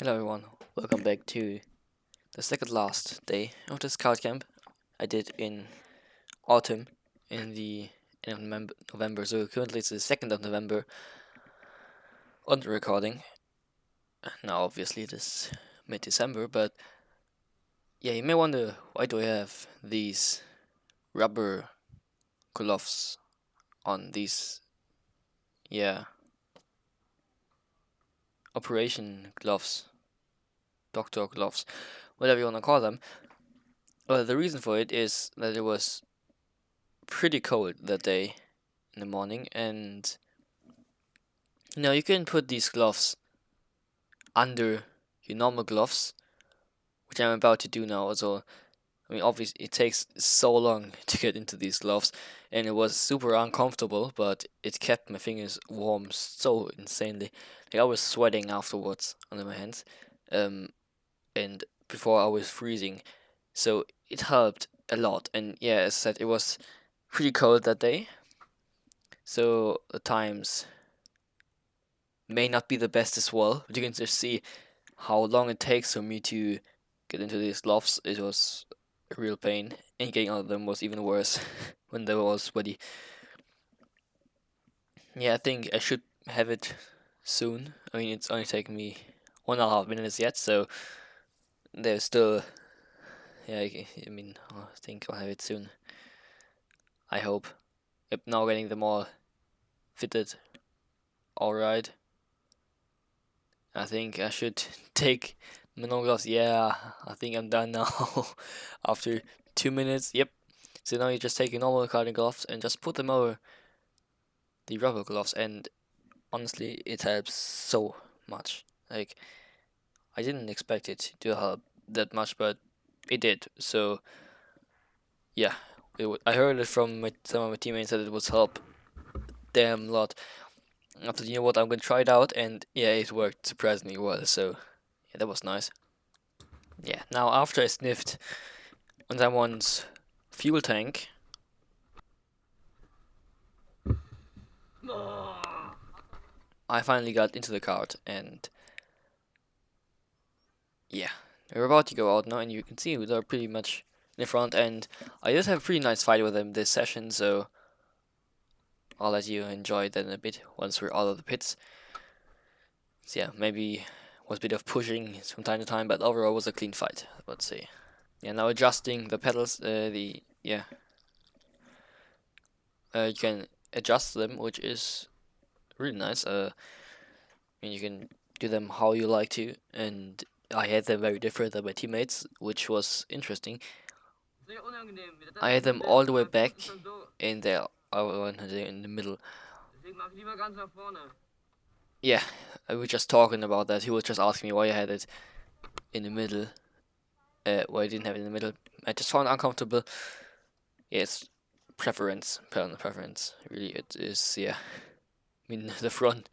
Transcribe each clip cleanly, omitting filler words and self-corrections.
Hello everyone, welcome back to the second last day of this card camp I did in autumn in the end of November. So currently it's the 2nd of November on the recording. Now obviously it is mid-December, but yeah, you may wonder why do I have these rubber gloves on, these operation gloves, doctor gloves, whatever you wanna call them. Well, the reason for it is that it was pretty cold that day in the morning, and you can put these gloves under your normal gloves, which I'm about to do now. So I mean, obviously it takes so long to get into these gloves, and it was super uncomfortable, but it kept my fingers warm so insanely. Like, I was sweating afterwards under my hands, and before I was freezing, so it helped a lot. And yeah, as I said, it was pretty cold that day, so the times may not be the best as well, but you can just see how long it takes for me to get into these gloves. It was a real pain, and getting out of them was even worse when they were all sweaty. Yeah, I think I should have it soon. I mean, it's only taken me 1.5 minutes yet, so there's still, yeah, I mean, I think I'll have it soon. I hope. Yep, now getting them all fitted. Alright. I think I should take my normal gloves. Yeah, I think I'm done now. After 2 minutes, yep. So now you just take your normal cotton gloves and just put them over the rubber gloves, and honestly, it helps so much. Like, I didn't expect it to help that much, but it did. So yeah, I heard it from some of my teammates that it would help damn lot. I thought, you know what, I'm gonna try it out, and yeah, it worked surprisingly well. So yeah, that was nice. Yeah, now after I sniffed on someone's fuel tank, I finally got into the cart, and yeah, we're about to go out now, and you can see they're pretty much in the front, and I just have a pretty nice fight with them this session, so I'll let you enjoy that in a bit once we're out of the pits. So yeah, maybe was a bit of pushing from time to time, but overall was a clean fight, let's say. Yeah, now adjusting the pedals, you can adjust them, which is really nice. I mean, you can do them how you like to, and I had them very different than my teammates, which was interesting. I had them all the way back, and they're in the middle. Yeah, we were just talking about that. He was just asking me why I had it in the middle. Why I didn't have it in the middle. I just found it uncomfortable. Yeah, it's personal preference. Really, it is. Yeah, I mean, the front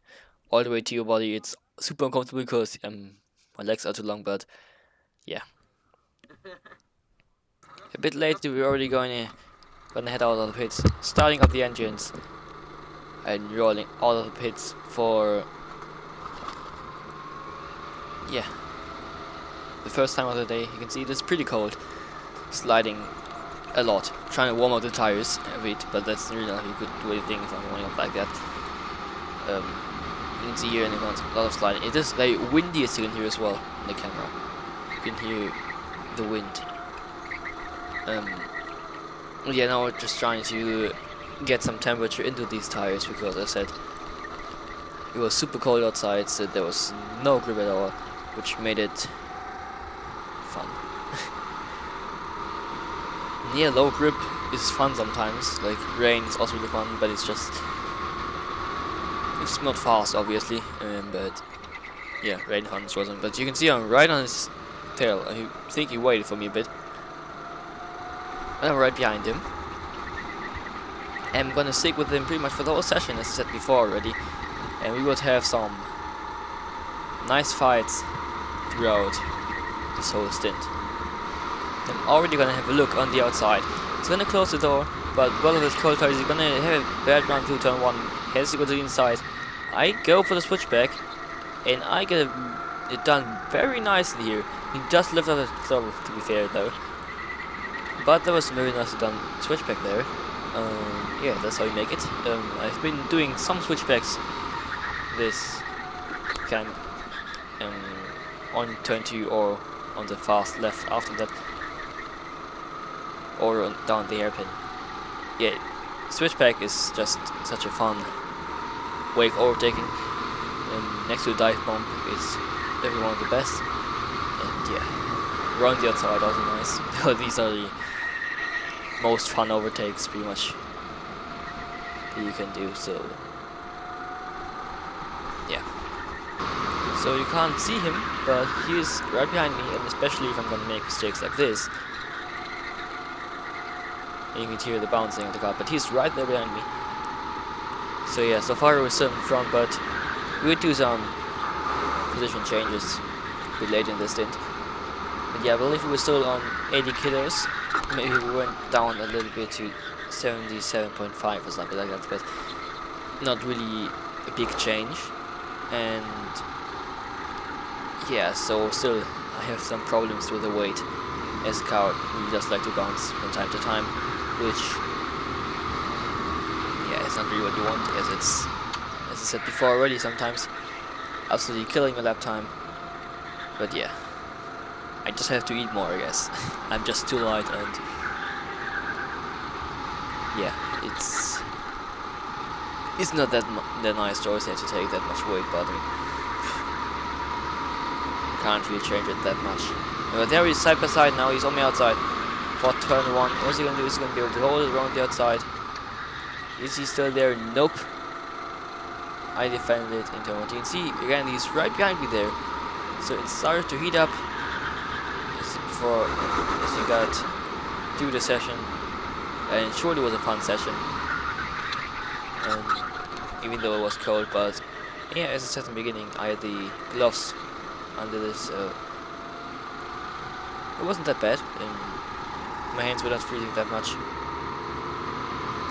all the way to your body, it's super uncomfortable because my legs are too long. But yeah, a bit late. We're already gonna head out of the pits, starting up the engines, and rolling out of the pits for the first time of the day. You can see it is pretty cold, sliding a lot, trying to warm up the tires a bit, but that's really not a good way to think if I'm warming up like that. You can see here in the front a lot of sliding. It is very windy, as you can hear as well in the camera. You can hear the wind. Yeah, now we're just trying to get some temperature into these tires because, as I said, it was super cold outside, so there was no grip at all, which made it fun. Yeah, low grip is fun sometimes. Like, rain is also really fun, but it's not fast, obviously. But yeah, rain hunts wasn't. But you can see I'm right on his tail. I think he waited for me a bit. I'm right behind him. I'm gonna stick with him pretty much for the whole session, as I said before already. And we would have some nice fights throughout this whole stint. I'm already gonna have a look on the outside. It's gonna close the door, but because of this cold tires, you're gonna have a bad run through turn 1. Has to go to the inside. I go for the switchback, and I get it done very nicely here. He just lifted up the throttle, to be fair though. But there was some very nicely done switchback there. Yeah, that's how you make it. I've been doing some switchbacks this camp on turn 2 or on the fast left after that, or down the hairpin. Yeah, switchback is just such a fun way of overtaking, and next to the dive bomb is definitely one of the best. And yeah, around the outside also nice. These are the most fun overtakes pretty much that you can do, so yeah. So you can't see him, but he is right behind me, and especially if I'm gonna make mistakes like this, you can hear the bouncing of the car, but he's right there behind me. So yeah, so far we're still in front, but we would do some position changes a bit late in the stint. But yeah, I believe we were still on 80 kilos. Maybe we went down a little bit to 77.5 or something like that, but not really a big change. And yeah, so still I have some problems with the weight, as the car really does like to bounce from time to time, which yeah, it's not really what you want, as it's, as I said before already, sometimes absolutely killing your lap time. But yeah, I just have to eat more, I guess. I'm just too light, and yeah, it's not that nice choice to take that much weight, but I mean, can't really change it that much. There he's side by side now. He's on the outside for turn 1. What's he gonna do? Is he gonna be able to hold it around the outside? Is he still there? Nope. I defended it in turn 1. You can see again, he's right behind me there. So it started to heat up as we got through the session, and it surely was a fun session. Even though it was cold, but yeah, as I said in the beginning, I had the gloves under this. It wasn't that bad, and my hands were not freezing that much.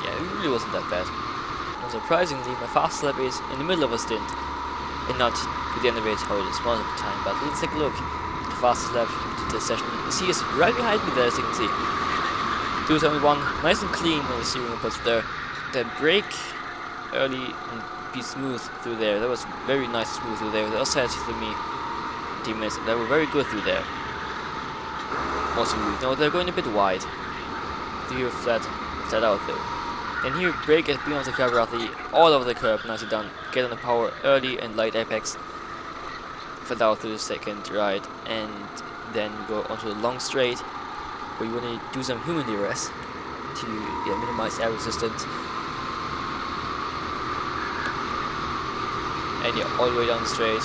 Yeah, it really wasn't that bad. And surprisingly, my fast lap is in the middle of a stint, and not at the end of it how it is most of the time. But let's take a look. The fastest lap of the session. He is right behind me there, as you can see. 271, nice and clean when the steering wheel puts there. The brake early and be smooth through there. That was very nice smooth through there. They also had to me teammates that were very good through there. Also, no, they're going a bit wide. Here flat out though. And here brake has been on the curb roughly all over the curb, nicely done. Get on the power early and light apex. Flat out through the second right, and then go onto the long straight, where you want to do some human DRS to minimize air resistance. And yeah, all the way down the straight,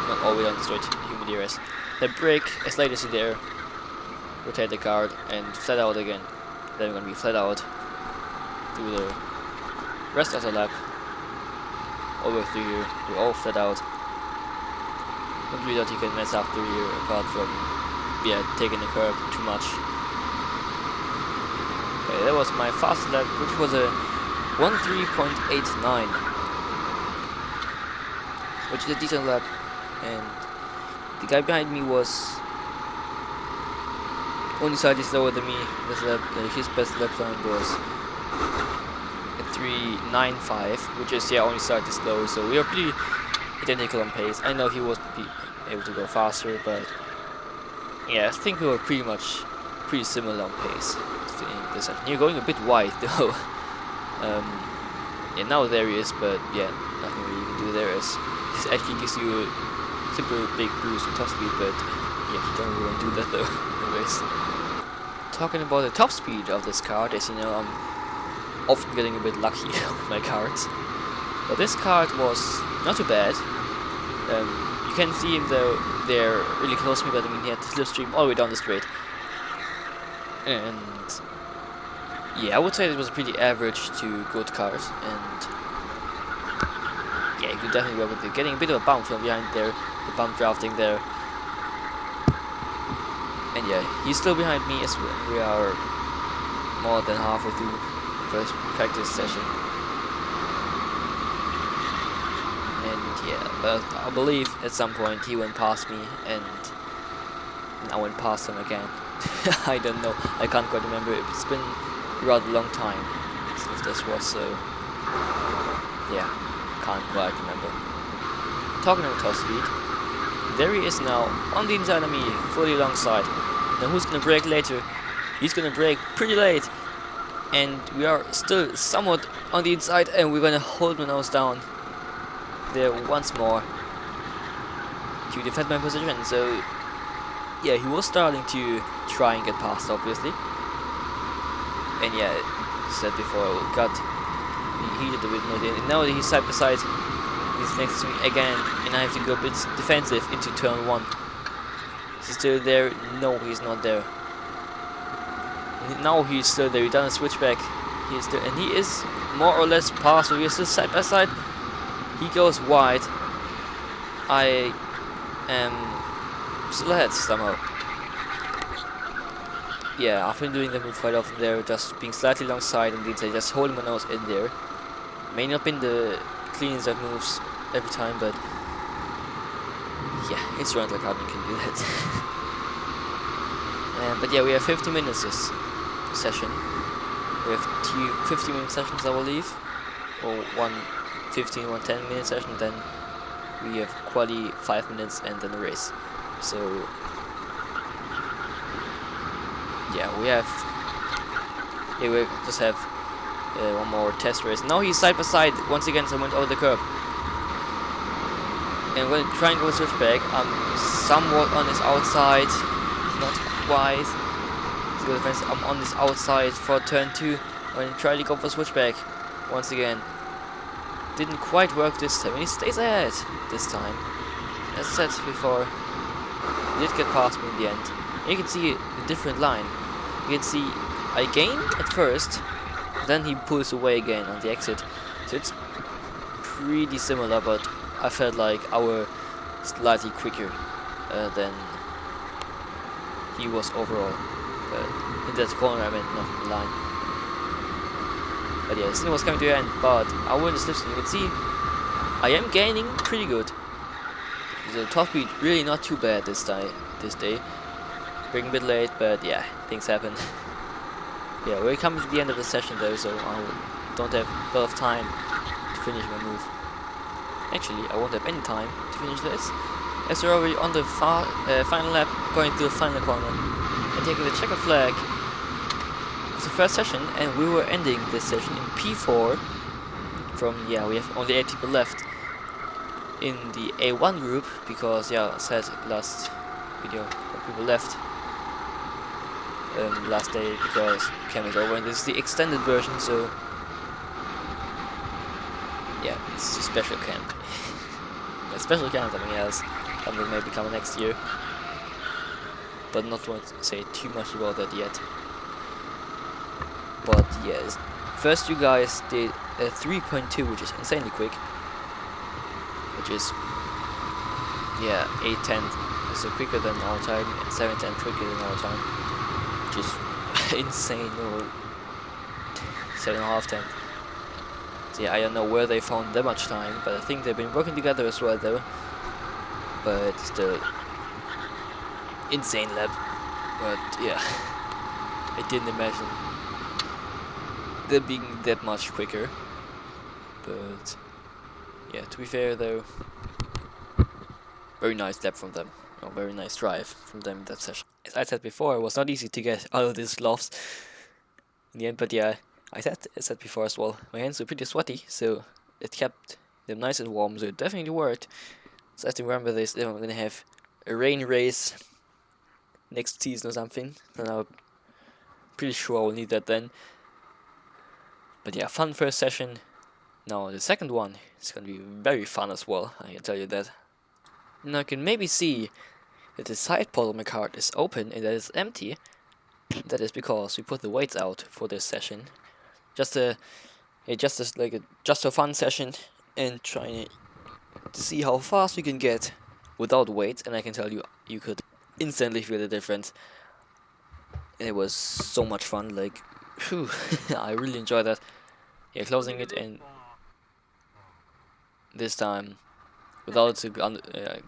not all the way down the straight, human DRS. Then brake as late as you dare, rotate the card, and flat out again. Then we're gonna be flat out through the rest of the lap, all the way through here. We're all flat out. Not really that you can mess up through here, apart from taking the curb too much. Okay, that was my fast lap, which was a 13.89, which is a decent lap. And the guy behind me was only slightly slower than me. This lap, his best lap time was a 3.95, which is only slightly slow. So we are pretty identical on pace. I know he was able to go faster, but yeah, I think we were pretty similar on pace in this session. You're going a bit wide though. Yeah, now there he is, but yeah, nothing really you can do there. As this actually gives you a super big boost in top speed, but yeah, you don't really want to do that though. Anyways, talking about the top speed of this card, as you know, I'm often getting a bit lucky with my cards, but this card was not too bad. You can see him though, they're really close to me, but I mean he had the slipstream all the way down the straight. And yeah, I would say it was a pretty average to good card, and yeah, you could definitely work with it. Getting a bit of a bump from behind there, the bump drafting there. And yeah, he's still behind me as well. We are more than halfway through the first practice session. And yeah, but I believe at some point he went past me and I went past him again. I don't know, I can't quite remember. It's been a rather long time since this was, so yeah, can't quite remember. Talking about top speed, there he is now on the inside of me, fully alongside. Now who's gonna brake later? He's gonna brake pretty late, and we are still somewhat on the inside, and we're gonna hold my nose down there once more to defend my position. So yeah, he was starting to try and get past, obviously, and yeah, as I said before, he heated a bit more, and now that he's side by side, he's next to me again, and I have to go a bit defensive into turn 1. Is he still there? No, he's not there. Now he's still there. He done a switchback. He is still, and he is more or less past. So we are still side by side. He goes wide. I am still ahead somehow. Yeah, I've been doing the move quite often there, just being slightly alongside and just holding my nose in there. May not been the cleanest of moves every time, but yeah, it's Rental Kart, you can do that. But yeah, we have 50 minutes this session. We have 2 50-minute sessions, I believe, or one 15, 1 10-minute session. Then we have quali 5 minutes and then a race. So yeah, we just have one more test race. Now he's side by side once again, so I went over the curb. And when I try and go switchback, I'm somewhat on his outside, not quite. I'm on his outside for turn 2 when I try to go for switchback once again. Didn't quite work this time, and he stays ahead this time. As I said before, he did get past me in the end. And you can see a different line. You can see I gain at first, then he pulls away again on the exit. So it's pretty similar, but I felt like I were slightly quicker than he was overall. In that corner, I meant not in the line. But yeah, the was coming to the end, but I wouldn't slip. You can see I am gaining pretty good. The top speed really not too bad this day. Being a bit late, but yeah, things happen. Yeah, we're coming to the end of the session though, so I don't have a lot of time to finish my move. Actually, I won't have any time to finish this, as we're already on the final lap, going to the final corner, and taking the checkered flag. It's the first session, and we were ending this session in P4. We have only 8 people left in the A1 group, because yeah, I said last video, people left last day because camp is over, and this is the extended version, so yeah, it's a special camp. A special camp, something else, something may become next year, but not want to say too much about that yet. But yes, first you guys did a 3.2, which is insanely quick, which is yeah 8/10, so quicker than our time, 7/10 quicker than our time, which is insane, or 7.5/10. So yeah, I don't know where they found that much time, but I think they've been working together as well though. But still, insane lap. But yeah, I didn't imagine them being that much quicker. But yeah, to be fair though, very nice lap from them. Very nice drive from them in that session. As I said before, it was not easy to get out of these gloves in the end, but yeah, I said before as well, my hands were pretty sweaty, so it kept them nice and warm, so it definitely worked. So I have to remember this if I'm gonna have a rain race next season or something, then I'm pretty sure I will need that then. But yeah, fun first session. Now the second one is gonna be very fun as well, I can tell you that. Now I can maybe see that the side pod of my cart is open and that it's empty. That is because we put the weights out for this session. Just a fun session, and trying to see how fast we can get without weights, and I can tell you, you could instantly feel the difference. And it was so much fun, like, whew, I really enjoyed that. Yeah, closing it, and this time without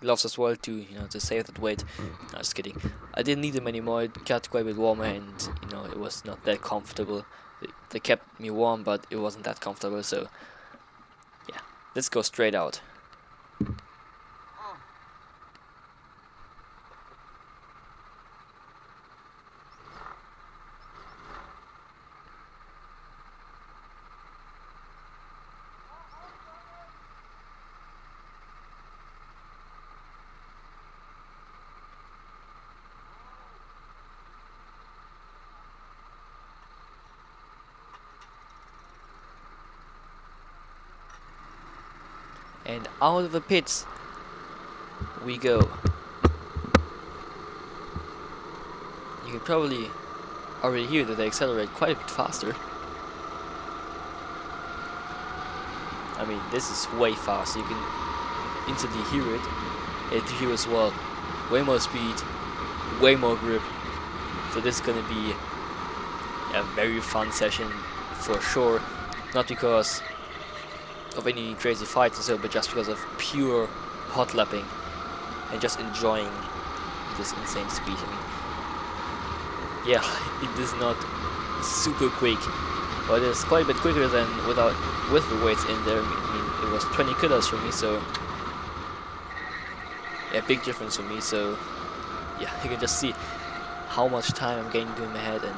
gloves as well to to save that weight. No, just kidding. I didn't need them anymore. It got quite a bit warmer, and it was not that comfortable. They kept me warm, but it wasn't that comfortable. So yeah, let's go straight out. And out of the pits we go. You can probably already hear that they accelerate quite a bit faster. I mean, this is way fast. You can instantly hear it. It here as well. Way more speed, way more grip. So this is gonna be a very fun session for sure. Not because of any crazy fights or so, but just because of pure hot lapping and just enjoying this insane speed. I mean, yeah, it is not super quick, but it's quite a bit quicker than with the weights in there. I mean, it was 20 kilos for me, so yeah, big difference for me. So yeah, you can just see how much time I'm getting into my head. And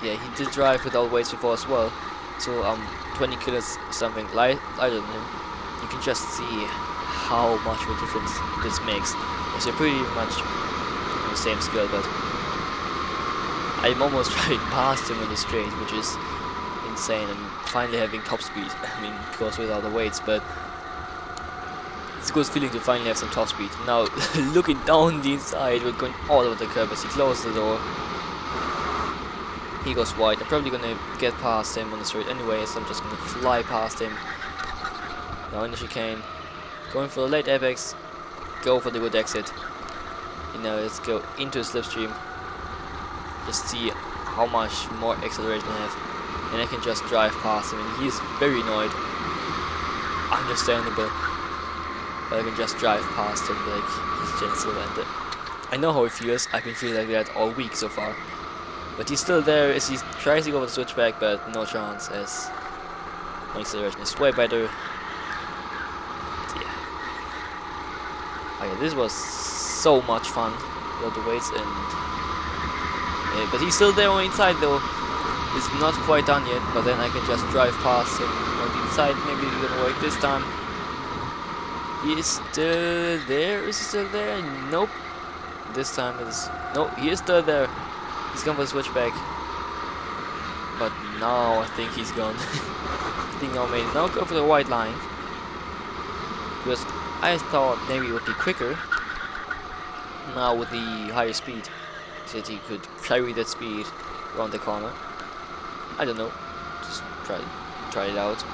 yeah, he did drive without weights before as well, so 20 kilos something lighter than him. You can just see how much of a difference this makes. It's a pretty much the same skill, but I'm almost right past him on the straight, which is insane. I'm finally having top speed. I mean, of course without the weights, but it's a good feeling to finally have some top speed. Now, looking down the inside, we're going all over the curb as he closes the door. He goes wide. I'm probably gonna get past him on the straight anyway, so I'm just gonna fly past him. Now in the chicane, going for the late apex, go for the good exit. Let's go into a slipstream. Just see how much more acceleration I have, and I can just drive past him. And he's very annoyed. Understandable, but I can just drive past him like he's gentle, and I know how he feels. I've been feeling like that all week so far. But he's still there as he tries to go for the switchback, but no chance, as my acceleration is way better. Yeah. Okay, this was so much fun without the weights, and but he's still there on the inside though. It's not quite done yet, but then I can just drive past him on the inside. Maybe it's gonna work this time. He is still there. Is he still there? Nope. This time it is. No, he is still there. He's gone for the switchback, but now I think he's gone. I think I may now go for the white line, because I thought maybe it would be quicker now with the higher speed, so that he could carry that speed around the corner. I don't know, just try it out.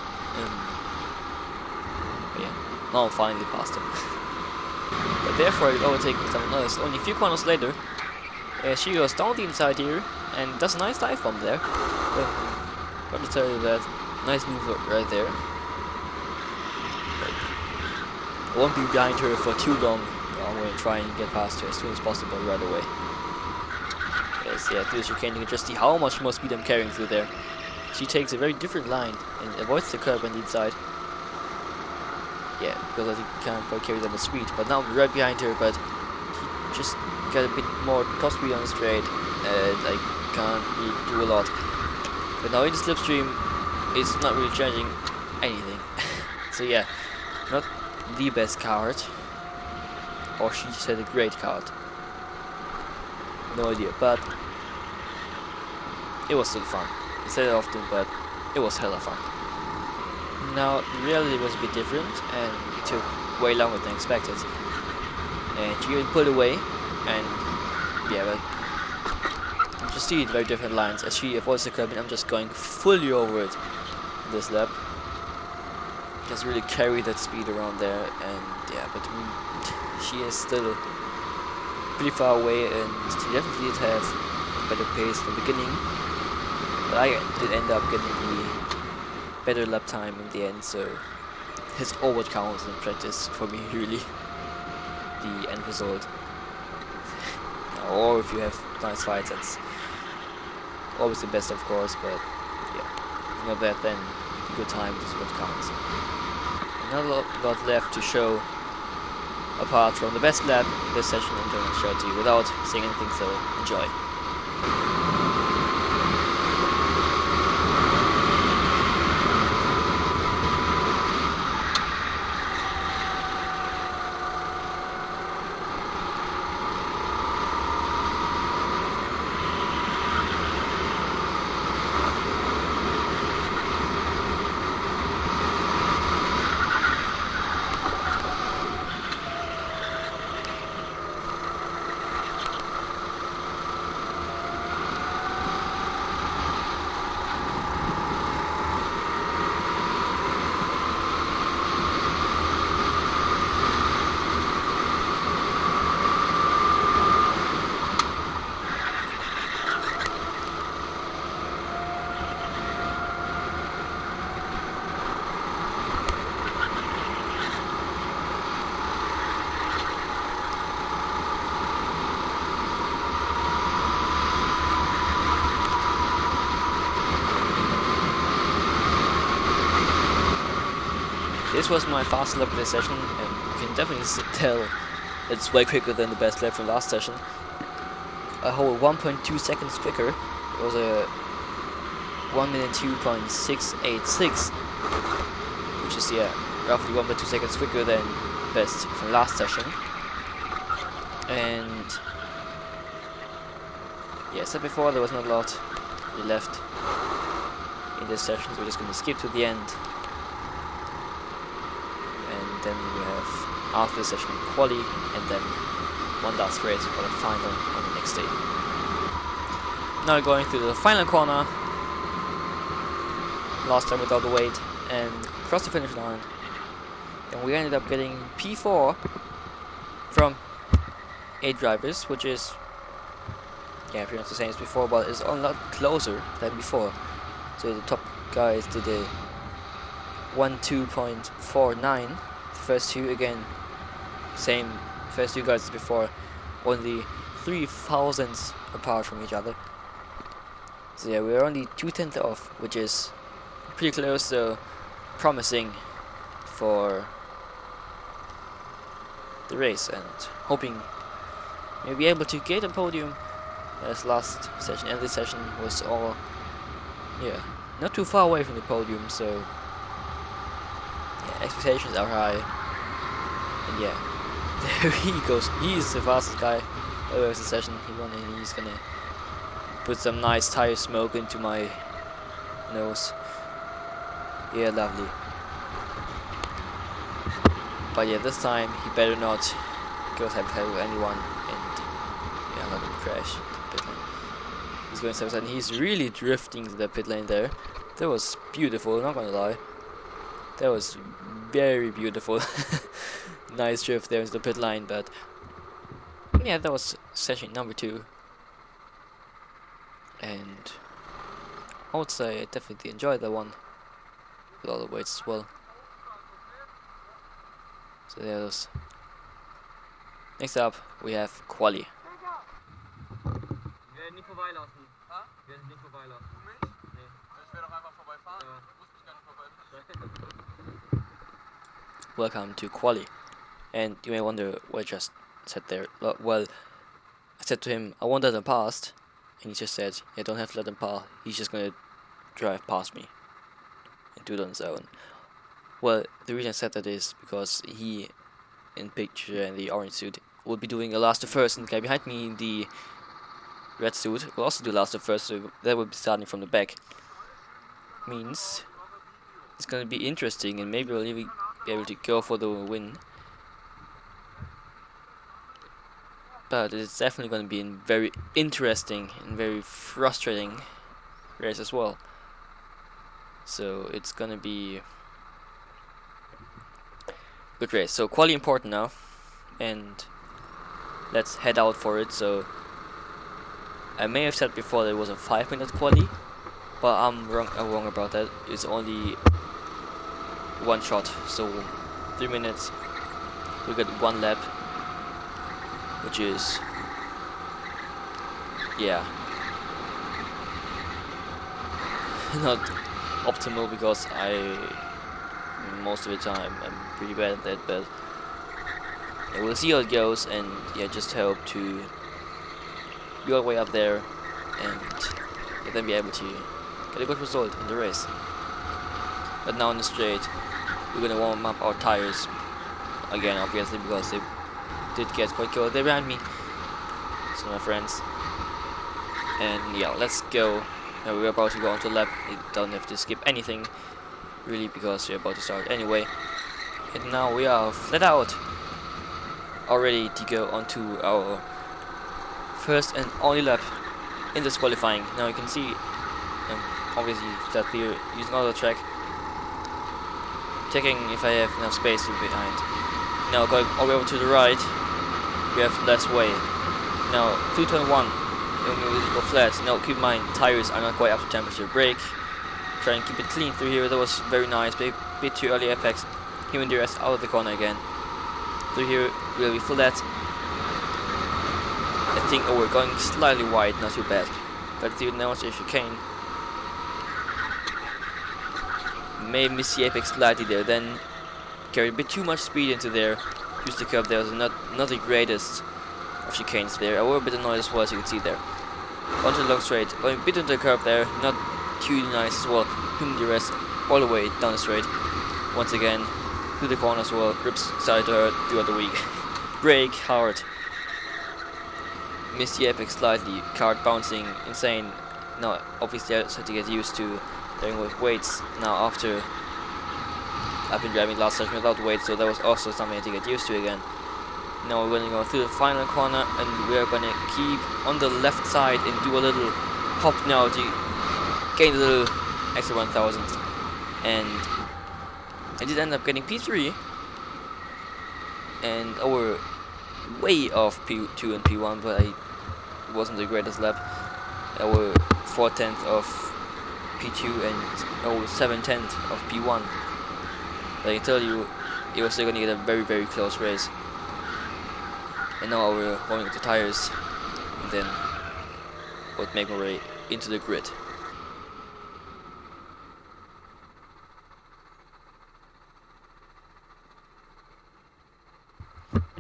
But yeah, now I'm finally past him. But therefore I'll overtake someone else. Only a few corners later, she goes down the inside here and does a nice dive bomb there. Got to tell you that, nice move right there. But I won't be behind her for too long. I'm going to try and get past her as soon as possible right away. Yes, yeah, through the chicane you can just see how much more speed I'm carrying through there. She takes a very different line and avoids the curb on the inside. Yeah, because I think I can't quite carry that much speed. But now I'm right behind her, but he just got a bit more top speed on the straight, and I can't really do a lot. But now in the slipstream, it's not really changing anything. So yeah, not the best card, or she said a great card. No idea, but it was still fun. I said it often, but it was hella fun. Now the reality was a bit different, and it took way longer than expected. And she even pulled away. And yeah, but you just see it very different lines as she avoids the curb, and I'm just going fully over it this lap. Just really carry that speed around there, and yeah, but she is still pretty far away, and she definitely did have a better pace in the beginning. But I did end up getting the better lap time in the end, so it's all what counts in practice for me, really. The end result. Or if you have nice fights, that's always the best, of course, but yeah, if not that, then the good time is what counts. Not a lot left to show apart from the best lap in this session. I'm going to show it to you without saying anything, so enjoy. This was my fastest lap of this session, and you can definitely tell it's way quicker than the best lap from last session. A whole 1.2 seconds quicker. It was a 1 minute 2.686, which is roughly 1.2 seconds quicker than best from last session. And yeah, as I said before, there was not a lot left in this session, so we're just going to skip to the end. Then we have after the session quali, and then one last race for the final on the next day. Now going through the final corner, last time without the weight, and cross the finish line. And we ended up getting P4 from 8 drivers, which is pretty much the same as before, but it's a lot closer than before. So the top guys did a 1.2.49. First two, again, same first two guys as before, only 3 thousandths apart from each other. So yeah, we're only 2/10 off, which is pretty close, so promising for the race, and hoping we'll be able to get a podium, as last session and this session was all, not too far away from the podium, so expectations are high. And there he goes. He's the fastest guy over the session. He won, and he's gonna put some nice tire smoke into my nose. Yeah, lovely. But yeah, this time he better not go head-to-head with anyone, and let him crash the pit lane. He's going 7-7. He's really drifting to the pit lane there. That was beautiful, not gonna lie. That was very beautiful. Nice drift there into the pit line, but yeah, that was session number 2. And I would say I definitely enjoyed that one with all the weights as well. So there's next up we have quali. Welcome to quali. And you may wonder what I just said there. Well, I said to him, I won't let him pass, and he just said, I don't have to let him pass, he's just gonna drive past me and do it on his own. Well, the reason I said that is because he, in picture and the orange suit, will be doing a last to first, and the guy behind me in the red suit will also do last to first, so that will be starting from the back. Means it's gonna be interesting, and maybe we'll even be able to go for the win. But it's definitely going to be a very interesting and very frustrating race as well. So it's going to be a good race. So quali important now, and let's head out for it. So I may have said before that it was a 5-minute quali, but I'm wrong about that. It's only one shot. So 3 minutes, we got one lap, which is, yeah, not optimal because most of the time I'm pretty bad at that, but yeah, we'll see how it goes, and yeah, just hope to be all the way up there and yeah, then be able to get a good result in the race. But now in the straight, we're gonna warm up our tires again, obviously, because they did get quite cold. They're behind me, so my friends. And yeah, let's go. Now we're about to go onto the lap. We don't have to skip anything, really, because we're about to start anyway. And now we are flat out, all ready to go onto our first and only lap in this qualifying. Now you can see, obviously, that we're using auto track, checking if I have enough space behind. Now going all the way over to the right, we have less way. Now 221, and we will go flat. Now keep in mind, tires are not quite up to temperature. Brake, try and keep it clean through here. That was very nice, but a bit too early apex. Even the rest out of the corner again. Through here we'll be flat. I think we're going slightly wide, not too bad. But through now it's a chicane. May miss the apex slightly there, then carry a bit too much speed into there. Use the curve there, was not the greatest of chicanes there. I was a bit annoyed as well, as you can see there. Onto the long straight, going a bit into the curve there, not too nice as well. Him the rest all the way down the straight. Once again, through the corner as well. Grips started to hurt throughout the week. Brake hard. Missed the apex slightly. Kart bouncing insane. Now obviously I just had to get used to playing with weights. Now after I've been driving last session without weights, so that was also something to get used to again. Now we're going to go through the final corner, and we are going to keep on the left side and do a little hop now to gain a little extra 1000. And I did end up getting P3, and we're way off P2 and P1, but it wasn't the greatest lap. We're 4/10 of P2 and 7/10 of P1. But I can tell you, it was still going to get a very, very close race. And now we're warming up the tires, and then we'll make our way into the grid.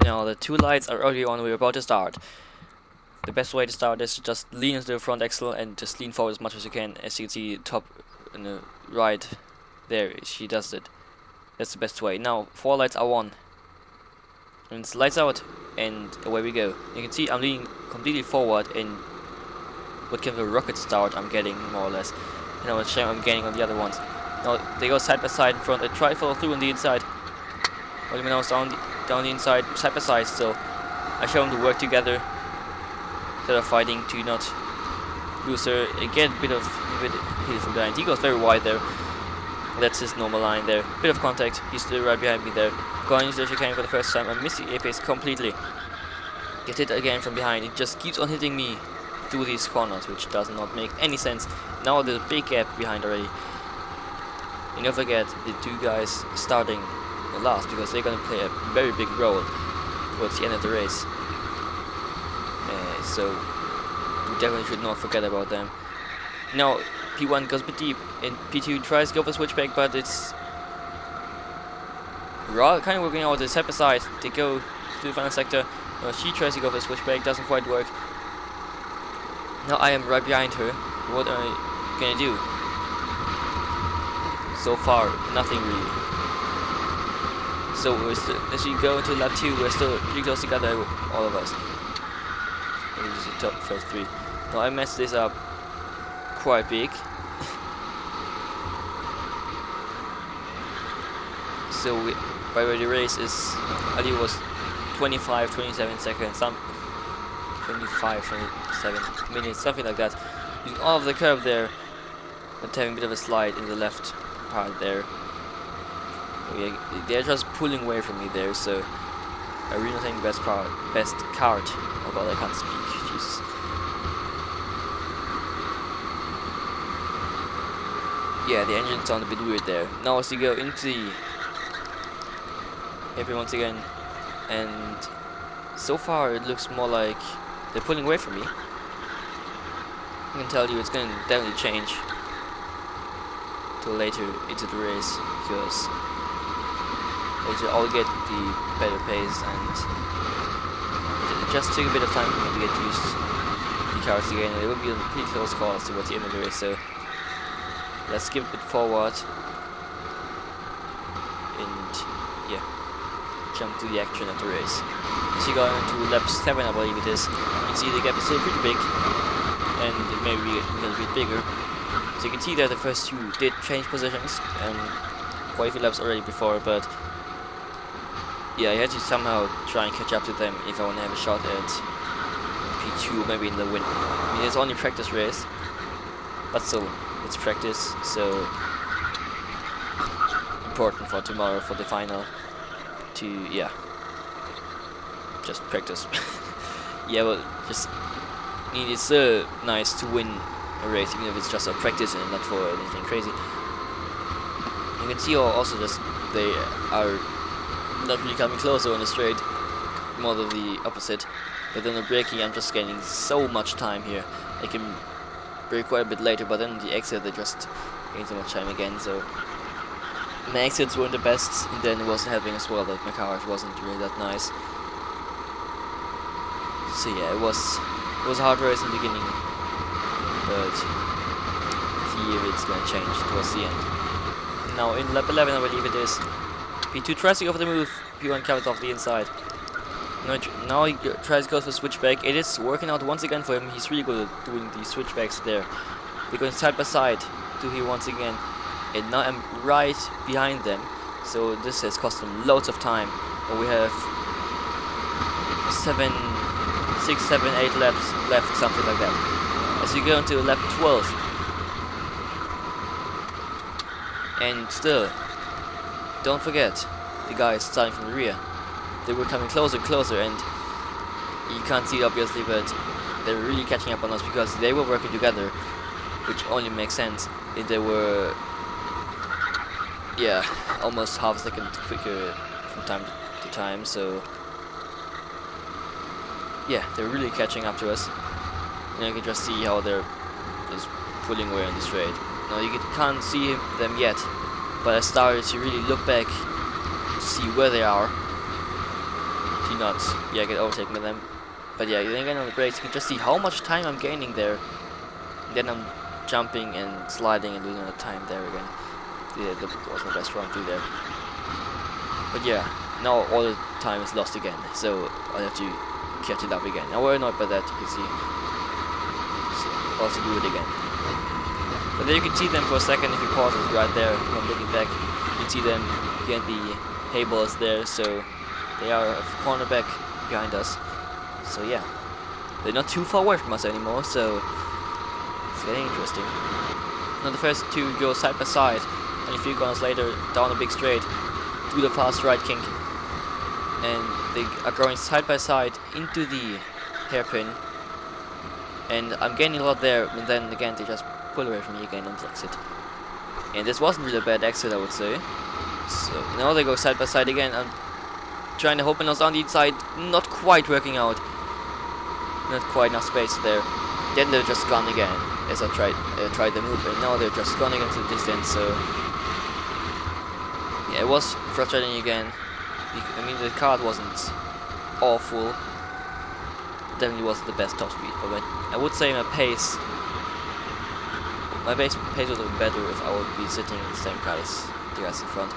Now the two lights are already on, we're about to start. The best way to start is to just lean into the front axle and just lean forward as much as you can. As you can see top in the right there, she does it. That's the best way. Now 4 lights are on. And it's lights out, and away we go. You can see I'm leaning completely forward, and what kind of a rocket start I'm getting, more or less. And how much shame I'm getting on the other ones. Now they go side by side in front. I try to follow through on the inside. Well, now it's down the inside, side by side still. I show them to work together instead of fighting to not lose her. I get a bit hit from behind. He goes very wide there. That's his normal line there. Bit of contact. He's still right behind me there. Going into the chicane for the first time. I miss the apex completely. Get hit again from behind. It just keeps on hitting me through these corners, which does not make any sense. Now there's a big gap behind already. And don't forget the 2 guys starting last, because they're going to play a very big role towards the end of the race. So we definitely should not forget about them. Now P1 goes a bit deep, and P2 tries to go for switchback, but it's kind of working out the side by side. They go to the final sector. Now she tries to go for switchback, doesn't quite work. Now I am right behind her. What am I gonna do? So far, nothing really. So as we go into lap 2, we're still pretty close together, all of us. Maybe just the top first 3. Now I messed this up quite big. So by the way, the race is, I think it was 25-27 seconds, some 25-27 minutes, something like that. Using all of the curve there, but having a bit of a slide in the left part there. They're just pulling away from me there, so I really don't think best card. Oh god, I can't speak. Jesus. Yeah, the engine sounds a bit weird there. Now as you go into the hairpin once again, and so far it looks more like they're pulling away from me. I can tell you it's going to definitely change till later into the race, because later I'll get the better pace, and it just took a bit of time for me to get used to the cars again, and it will be a pretty close call towards the end of the race, so let's skip a bit forward and yeah, jump to the action of the race. As you go into lap 7, I believe it is, you can see the gap is still pretty big, and it may be a little bit bigger. So you can see that the first two did change positions, and quite a few laps already before, but yeah, I had to somehow try and catch up to them if I want to have a shot at P2, maybe in the win. I mean, it's only a practice race, but still, it's practice, so important for tomorrow for the final to, yeah, just practice. Yeah, well, just, I mean, it's nice to win a race, even if it's just a practice and not for anything crazy. You can see also just they are not really coming closer on the straight, more than the opposite. But then the braking, I'm just gaining so much time here. I can brake quite a bit later, but then the exit they just gain so much time again. So my exits weren't the best, and then it wasn't helping as well that my car wasn't really that nice. So yeah, it was a hard race in the beginning, but let's see if it's gonna change towards the end. Now in lap 11, I believe it is, P2 tries to go for the move, P1 covers off the inside. Now he tries to go for switchback. It is working out once again for him. He's really good at doing the switchbacks there. They're going side by side to here once again, and now I'm right behind them. So this has cost them loads of time. But we have 6, 7, 8 laps left, something like that. As we go into lap 12, and still, don't forget the guys starting from the rear. They were coming closer and closer, and you can't see it obviously, but they're really catching up on us because they were working together, which only makes sense if they were, yeah, almost half a second quicker from time to time. So yeah, they're really catching up to us, and you can just see how they're just pulling away on the straight. Now you can't see them yet, but I started to really look back to see where they are. Do not, yeah, get overtaken by them. But yeah, then again on the brakes, you can just see how much time I'm gaining there. Then I'm jumping and sliding and losing a lot of time there again. Yeah, that was my best run through there. But yeah, now all the time is lost again, so I'll have to catch it up again. Now we're annoyed by that, you can see. So I'll also do it again. But there you can see them for a second if you pause it right there. When I'm looking back, you can see them behind the hay balls there, so they are a corner back behind us. So yeah, they're not too far away from us anymore, so it's getting interesting. Now the first two go side by side, and a few corners later down a big straight to the fast right kink, and they are going side by side into the hairpin, and I'm gaining a lot there, and then again they just pull away from me again on the exit. And this wasn't really a bad exit, I would say. So now they go side by side again. I'm trying to hold my nose on the inside, not quite working out. Not quite enough space there. Then they're just gone again as I tried the move, and now they're just gone again to the distance. So yeah, it was frustrating again. I mean, the car wasn't awful. Definitely wasn't the best top speed, but I would say my pace would have been better if I would be sitting in the same car as the guys in front.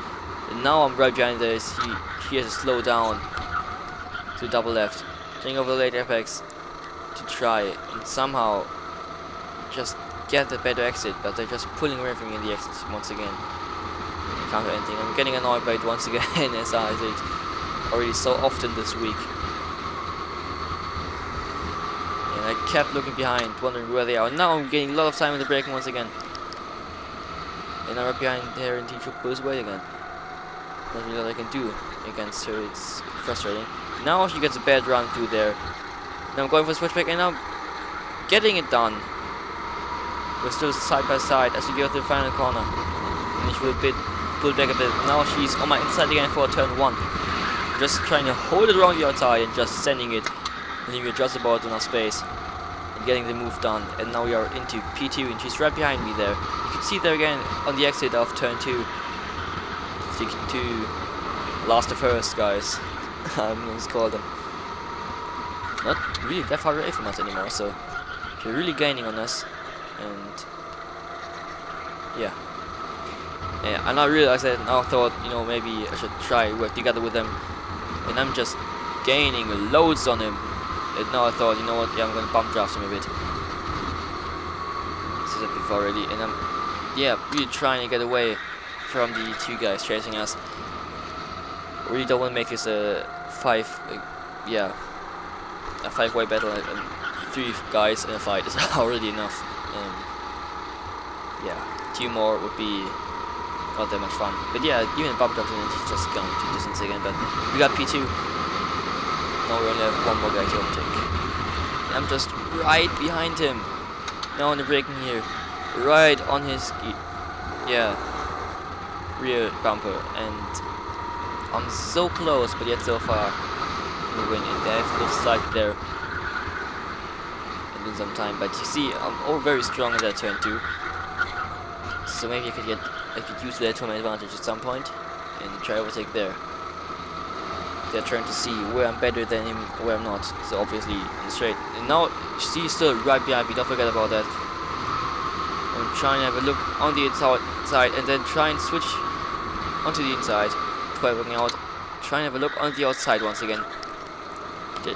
And now I'm right behind this. He has to slow down to double left, taking over the late apex to try and somehow just get the better exit, but they're just pulling away from me in the exits once again. Can't do anything. I'm getting annoyed by it once again, as I did already so often this week. And I kept looking behind, wondering where they are. Now I'm getting a lot of time in the braking once again. And I'm right behind her, and he pulls away again. Nothing that I can do against her, it's frustrating. Now she gets a bad run through there. Now I'm going for a switchback, and I'm getting it done. We're still side by side as we go to the final corner. And she will pull back a bit. Now she's on my inside again for turn 1. just trying to hold it around the outside and just sending it, leaving it just about enough space and getting the move done. And now we are into P2 and she's right behind me there. You can see there again on the exit of turn 2. Stick to last of first, guys. I'm gonna call them. Not really that far away from us anymore, so they're really gaining on us. And yeah. Yeah, and I realized that, and I thought, you know, maybe I should try work together with them. And I'm just gaining loads on him. And now I thought, you know what, yeah, I'm gonna bump draft him a bit. This is it before already, and I'm, yeah, really trying to get away from the 2 guys chasing us. Really don't want to make this a 5-way battle, and 3 guys in a fight is already enough. Yeah, 2 more would be not that much fun. But yeah, even bump drops and it's just gone to distance again. But we got P2. Now we only have 1 more guy to overtake. And I'm just right behind him. Now on the braking here, right on his rear bumper, and I'm so close, but yet so far from the win. And they have a little slide there and lose some time. But you see, I'm all very strong in that turn 2, so maybe I could use that to my advantage at some point and try to overtake there. They're trying to see where I'm better than him, where I'm not. So obviously in the straight. And now she's still right behind me. Don't forget about that. I'm trying to have a look on the outside and then try and switch onto the inside. Quite working out. Trying to have a look on the outside once again.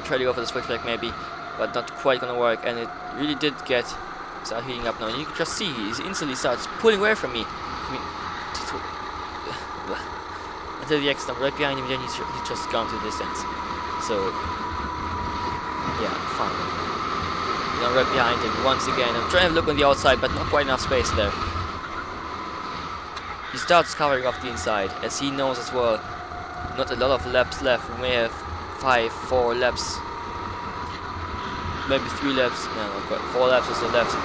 Try to go for the switchback maybe, but not quite gonna work. And it really did start heating up now. And you can just see he instantly starts pulling away from me. I mean, until the exit, I'm right behind him, then he's just gone to the distance. So yeah, fine. I'm right behind him once again. I'm trying to look on the outside, but not quite enough space there. He starts covering off the inside, as he knows as well. Not a lot of laps left. We may have 4 laps, maybe 3 laps. No, not quite. 4 laps or so left.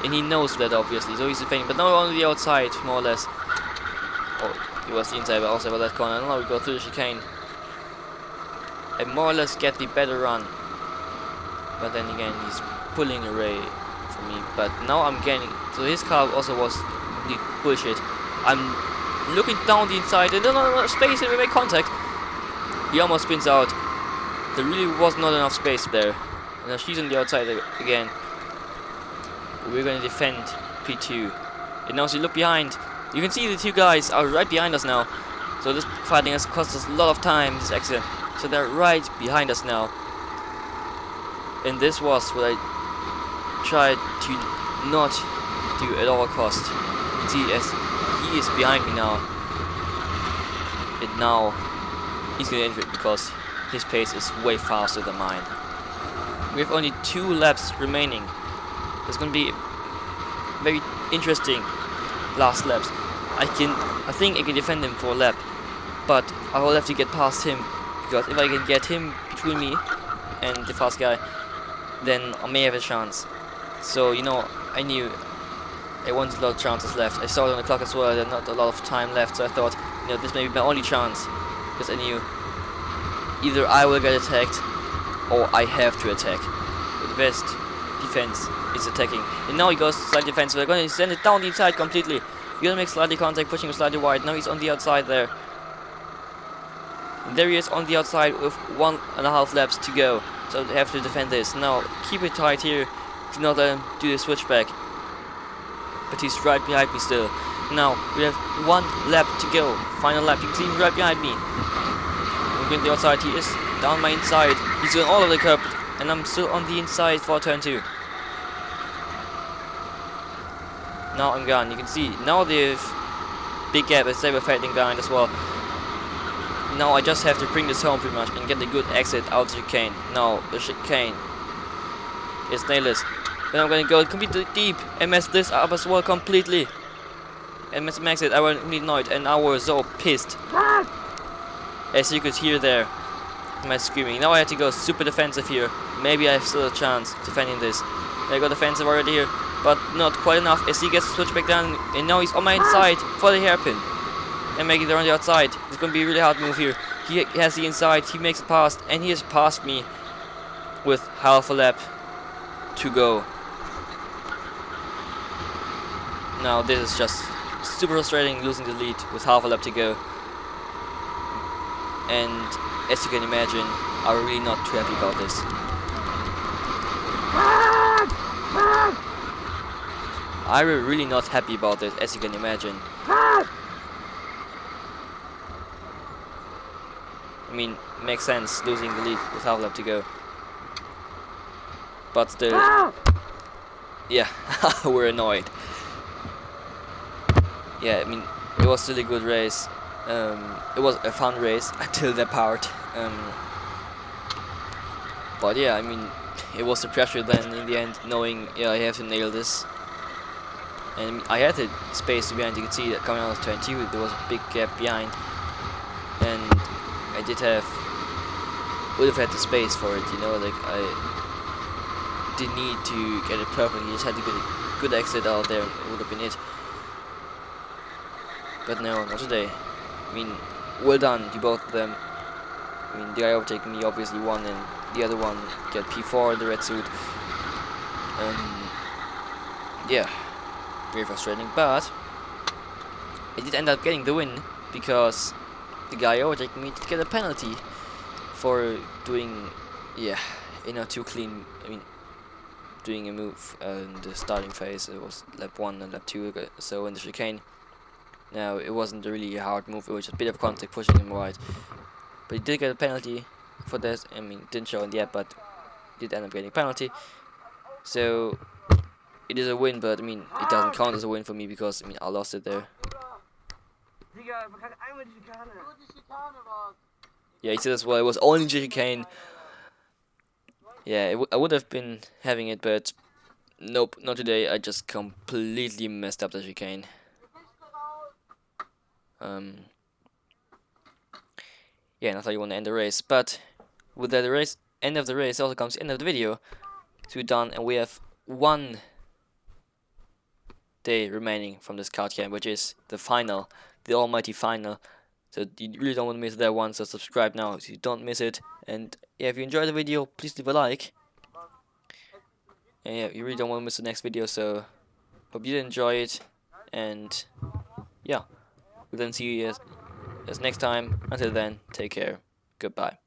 And he knows that obviously, so he's defending. But now on the outside, more or less. Oh, it was the inside, but also about that corner. Now we go through the chicane and more or less get the better run. But then again, he's pulling away from me. But now I'm gaining. So his car also was complete bullshit. I'm looking down the inside and then not space, and we make contact. He almost spins out. There really was not enough space there. And now she's on the outside again. We're going to defend P2. And now as you look behind, you can see the 2 guys are right behind us now. So this fighting has cost us a lot of time, this accident. So they're right behind us now. And this was what I tried to not do at all cost. See, as he is behind me now. And now he's going to enter it because his pace is way faster than mine. We have only 2 laps remaining. It's going to be very interesting last laps. I think I can defend him for a lap, but I will have to get past him, because if I can get him between me and the fast guy, then I may have a chance. So, you know, I knew I wanted a lot of chances left. I saw it on the clock as well, there's not a lot of time left, so I thought, you know, this may be my only chance, because I knew either I will get attacked or I have to attack. But the best defense is attacking. And now he goes slightly defensive. We're going to send it down the inside completely. We're going to make slightly contact, pushing him slightly wide. Now he's on the outside there. And there he is on the outside with 1.5 laps to go. So they have to defend this. Now keep it tight here. Do not let him do the switchback. But he's right behind me still. Now we have 1 lap to go. Final lap. You can see him right behind me. We're going to the outside. He is down my inside. He's doing all of the curb. And I'm still on the inside for turn 2. Now I'm gone. You can see now the big gap as they were fighting behind as well. Now I just have to bring this home pretty much and get a good exit out of the chicane. Now the chicane is nailless. Then I'm gonna go completely deep and mess this up as well completely. And max it. I was really annoyed and I was so pissed. As you could hear there, my screaming. Now I have to go super defensive here. Maybe I have still a chance defending this. I go defensive already here, but not quite enough as he gets to switch back down, and now he's on my inside for the hairpin and making it on the outside. It's going to be a really hard move here. He has the inside, he makes it past, and he has passed me with half a lap to go. Now this is just super frustrating, losing the lead with half a lap to go. And as you can imagine, I'm really not too happy about this. I'm really not happy about it, as you can imagine. I mean, makes sense losing the lead with half a lap to go. But still, yeah, we're annoyed. Yeah, I mean, it was still a good race. It was a fun race until that part. But yeah, I mean, it was the pressure then in the end, knowing, yeah, I have to nail this. And I had the space behind, you could see that coming out of turn 2, there was a big gap behind. And I would have had the space for it, you know, like I didn't need to get it perfectly, just had to get a good exit out there, and it would have been it. But no, not today. I mean, well done to both of them. I mean, the guy overtaking me obviously won, and the other one got P4 in the red suit. Yeah, very frustrating, but I did end up getting the win because the guy overtaking me did get a penalty for doing, yeah, not too clean. I mean, doing a move in the starting phase. It was lap 1 and lap 2, so in the chicane. Now, it wasn't a really hard move, it was just a bit of contact pushing him wide. But he did get a penalty for that. I mean, didn't show in the app, but did end up getting a penalty. So, it is a win, but I mean, it doesn't count as a win for me because, I mean, I lost it there. Yeah, he said as well, it was only chicane. Yeah, I would have been having it, but nope, not today. I just completely messed up the chicane. Yeah, not how you want to end the race, but with that end of the race also comes the end of the video. So we're done, and we have 1 day remaining from this card camp, which is the final, the almighty final. So you really don't want to miss that one, so subscribe now so you don't miss it. And yeah, if you enjoyed the video, please leave a like. And yeah, you really don't want to miss the next video, so hope you did enjoy it. And yeah, we'll then see you as next time. Until then, take care. Goodbye.